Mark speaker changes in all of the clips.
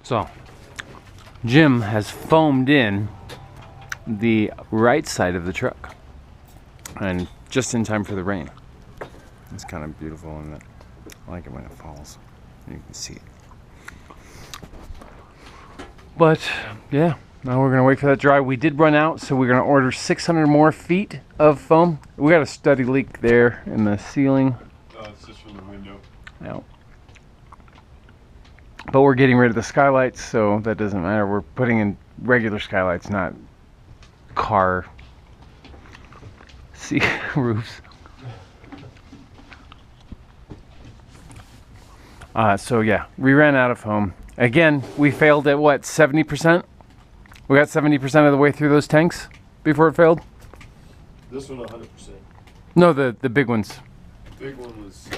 Speaker 1: So, Jim has foamed in the right side of the truck, and just in time for the rain. It's kind of beautiful, and I like it when it falls. You can see it. But yeah, now we're gonna wait for that dry. We did run out, so we're gonna order 600 more feet of foam. We got a steady leak there in the ceiling.
Speaker 2: It's just from the window.
Speaker 1: Yeah. But we're getting rid of the skylights, so that doesn't matter. We're putting in regular skylights, not car roofs. So yeah, we ran out of foam. Again, we failed at what, 70%? We got 70% of the way through those tanks before it failed?
Speaker 2: This one 100%.
Speaker 1: No, the big ones.
Speaker 2: The big one was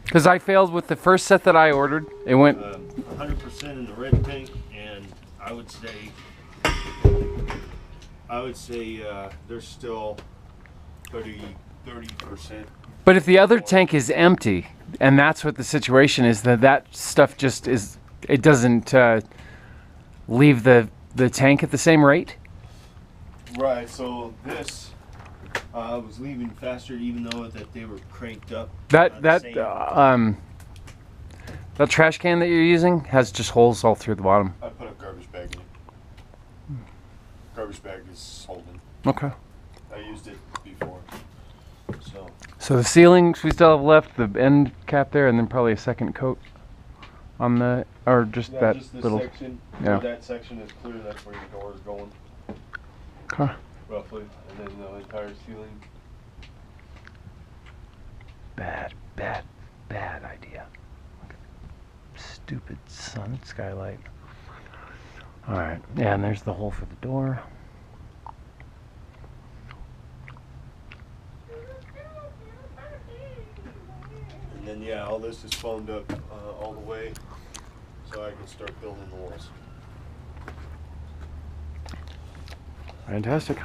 Speaker 1: Because I failed with the first set that I ordered. It went
Speaker 2: 100% in the red tank, and I would say there's still 30%.
Speaker 1: But if the other tank is empty, and that's what the situation is, that stuff just is, it doesn't leave the tank at the same rate?
Speaker 2: Right, so this was leaving faster even though that they were cranked up.
Speaker 1: That trash can that you're using has just holes all through the bottom.
Speaker 2: I put a garbage bag in it. Garbage bag is holding.
Speaker 1: Okay.
Speaker 2: I used it before.
Speaker 1: So the ceilings we still have left, the end cap there, and then probably a second coat on the, or just that
Speaker 2: just this
Speaker 1: little
Speaker 2: section.
Speaker 1: Yeah.
Speaker 2: That section is clear. That's where your door is going,
Speaker 1: Okay.
Speaker 2: roughly, and then the entire ceiling.
Speaker 1: Bad idea. Stupid sun skylight. All right. Yeah, and there's the hole for the door.
Speaker 2: And then yeah, all this is foamed up all the way, so I can start building the walls.
Speaker 1: Fantastic.